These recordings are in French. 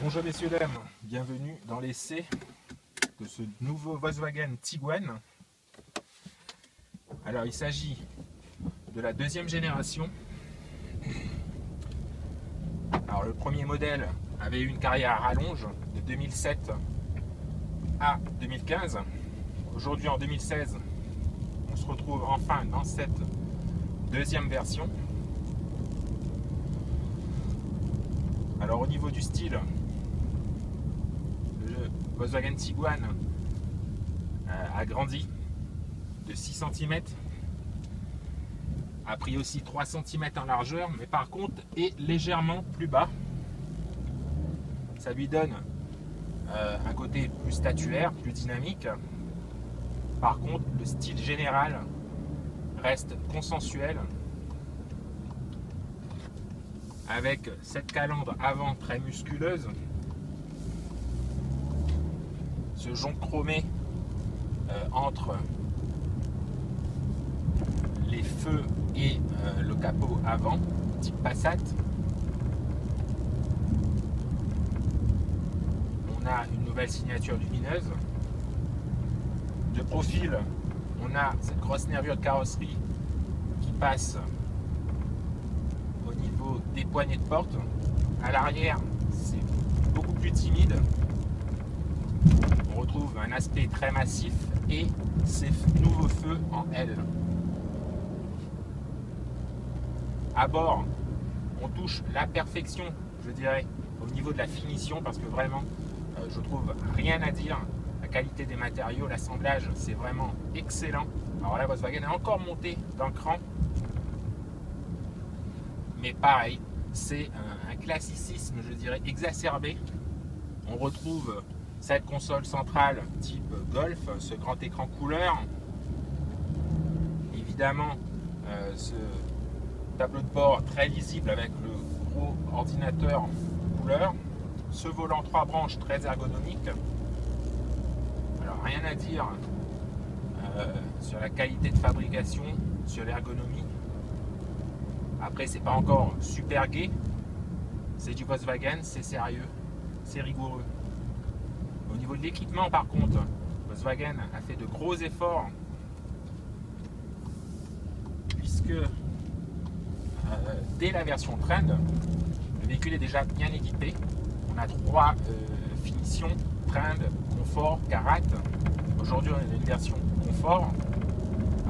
Bonjour messieurs dames, bienvenue dans l'essai de ce nouveau Volkswagen Tiguan. Alors il s'agit de la deuxième génération. Alors le premier modèle avait eu une carrière à rallonge de 2007 à 2015. Aujourd'hui en 2016, on se retrouve enfin dans cette deuxième version. Alors au niveau du style, le Volkswagen Tiguan a grandi de 6 cm, a pris aussi 3 cm en largeur, mais par contre est légèrement plus bas. Ça lui donne un côté plus statuaire, plus dynamique. Par contre, le style général reste consensuel, avec cette calandre avant très musculeuse, ce jonc chromé entre les feux et le capot avant, type Passat. On a une nouvelle signature lumineuse. De profil, on a cette grosse nervure de carrosserie qui passe au niveau des poignées de porte. À l'arrière, c'est beaucoup plus timide. On retrouve un aspect très massif et ces nouveaux feux en L. À bord, on touche la perfection, je dirais, au niveau de la finition, parce que vraiment, je trouve rien à dire. La qualité des matériaux, l'assemblage, c'est vraiment excellent. Alors là, Volkswagen est encore monté d'un cran. Mais pareil, c'est un classicisme, je dirais, exacerbé. On retrouve cette console centrale type Golf, ce grand écran couleur. Évidemment, ce tableau de bord très lisible avec le gros ordinateur couleur. Ce volant 3 branches très ergonomique. Alors rien à dire sur la qualité de fabrication, sur l'ergonomie. Après, c'est pas encore super gai. C'est du Volkswagen, c'est sérieux, c'est rigoureux. Au niveau de l'équipement, par contre, Volkswagen a fait de gros efforts, puisque dès la version Trend, le véhicule est déjà bien équipé. On a 3 finitions: Trend, Confort, Karat. Aujourd'hui, on a une version Confort.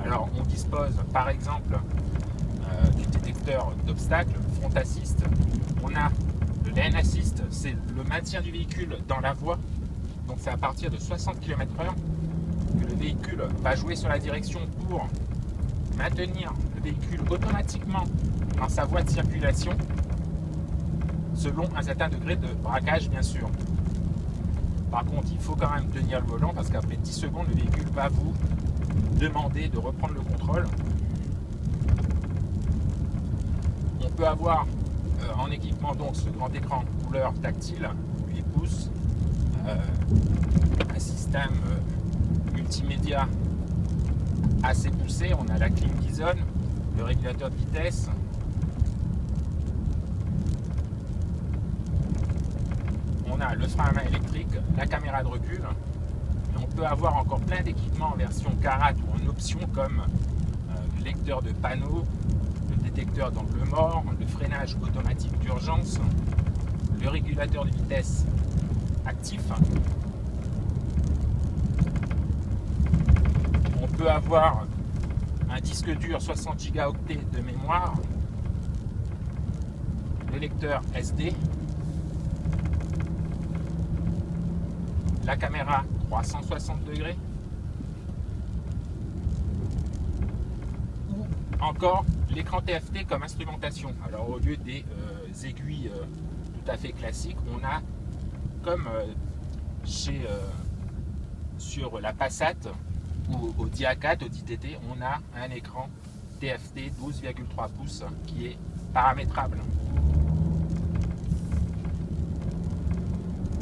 Alors, on dispose par exemple du détecteur d'obstacles, Front Assist. On a le Lane Assist, c'est le maintien du véhicule dans la voie. Donc c'est à partir de 60 km/h que le véhicule va jouer sur la direction pour maintenir le véhicule automatiquement dans sa voie de circulation, selon un certain degré de braquage bien sûr. Par contre, il faut quand même tenir le volant, parce qu'après 10 secondes, le véhicule va vous demander de reprendre le contrôle. On peut avoir en équipement donc ce grand écran couleur tactile, 8 pouces, un système multimédia assez poussé. On a la clim qui zone, le régulateur de vitesse. On a le frein à main électrique, la caméra de recul. Et on peut avoir encore plein d'équipements en version Karat ou en option, comme le lecteur de panneaux, le détecteur d'angle mort, le freinage automatique d'urgence, le régulateur de vitesse actif. On peut avoir un disque dur 60 Go de mémoire, le lecteur SD, la caméra 360 degrés, ou encore l'écran TFT comme instrumentation. Alors au lieu des aiguilles tout à fait classiques, on a comme sur la Passat ou au Diacat, au DTT, on a un écran TFT 12,3 pouces qui est paramétrable.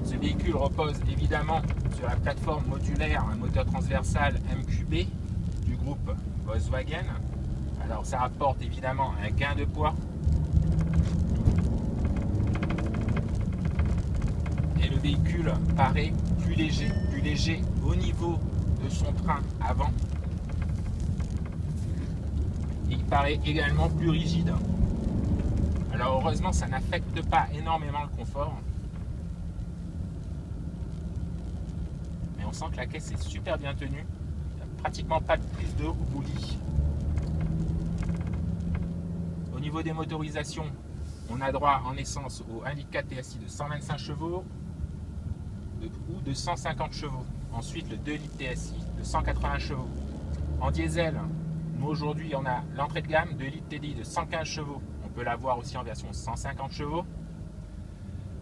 Ce véhicule repose évidemment sur la plateforme modulaire, un moteur transversal MQB du groupe Volkswagen. Alors ça apporte évidemment un gain de poids. véhicule paraît plus léger au niveau de son train avant. Il paraît également plus rigide. Alors heureusement, ça n'affecte pas énormément le confort. Mais on sent que la caisse est super bien tenue. Il n'y a pratiquement pas de prise de roulis. Au niveau des motorisations, on a droit en essence au 1,4 litre TSI de 125 chevaux ou de 150 chevaux. Ensuite, le 2 litres TSI de 180 chevaux. En diesel, nous aujourd'hui, on a l'entrée de gamme 2 litres TDI de 115 chevaux. On peut l'avoir aussi en version 150 chevaux.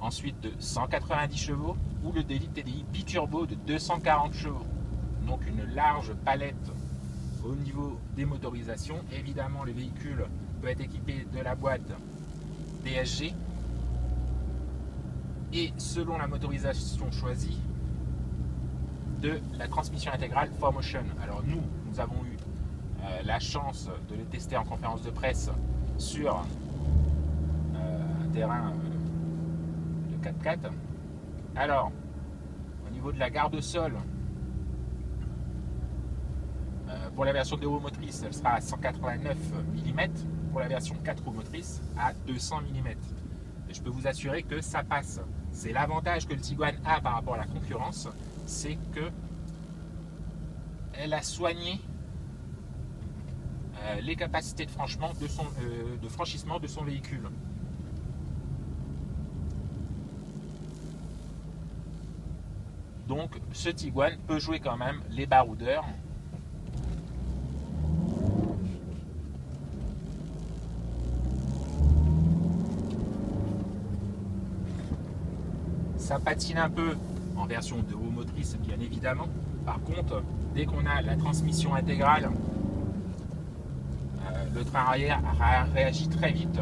Ensuite, de 190 chevaux ou le 2 litres TDI biturbo de 240 chevaux. Donc une large palette au niveau des motorisations. Évidemment, le véhicule peut être équipé de la boîte DSG et selon la motorisation choisie de la transmission intégrale 4Motion. Alors nous avons eu la chance de le tester en conférence de presse sur un terrain de 4x4. Alors au niveau de la garde au sol, pour la version 2 roues motrices, elle sera à 189 mm. Pour la version 4 roues motrices, à 200 mm. Et je peux vous assurer que ça passe. C'est l'avantage que le Tiguan a par rapport à la concurrence, c'est que elle a soigné les capacités de franchissement de son véhicule. Donc ce Tiguan peut jouer quand même les baroudeurs. Ça patine un peu en version 2 roues motrices, bien évidemment. Par contre, dès qu'on a la transmission intégrale, le train arrière réagit très vite.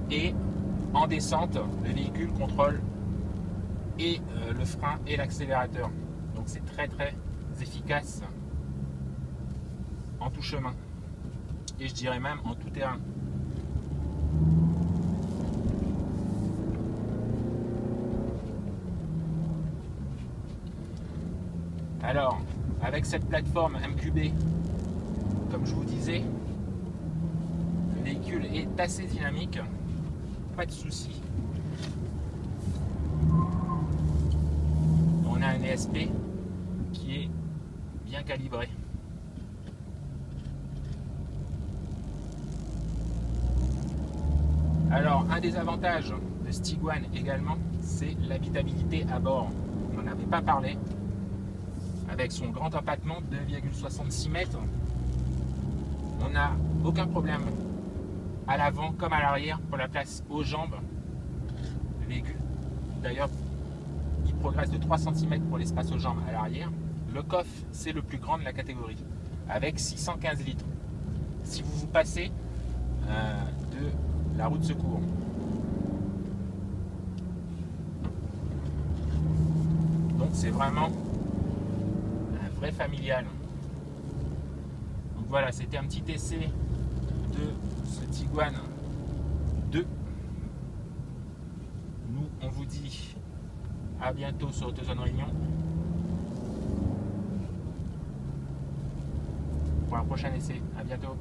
Et en descente, le véhicule contrôle et le frein et l'accélérateur. Donc c'est très très efficace en tout chemin. Et je dirais même en tout terrain. Alors, avec cette plateforme MQB, comme je vous disais, le véhicule est assez dynamique, pas de souci. On a un ESP qui est bien calibré. Alors, un des avantages de ce Tiguan également, c'est l'habitabilité à bord. On n'en avait pas parlé. Avec son grand empattement de 2,66 mètres, on n'a aucun problème à l'avant comme à l'arrière pour la place aux jambes. Le véhicule, d'ailleurs, il progresse de 3 cm pour l'espace aux jambes à l'arrière. Le coffre, c'est le plus grand de la catégorie, avec 615 litres. Si vous vous passez de la roue de secours. Donc c'est vraiment vrai familial. Donc voilà, c'était un petit essai de ce Tiguan 2. Nous, on vous dit à bientôt sur AutoZone Réunion pour un prochain essai. À bientôt.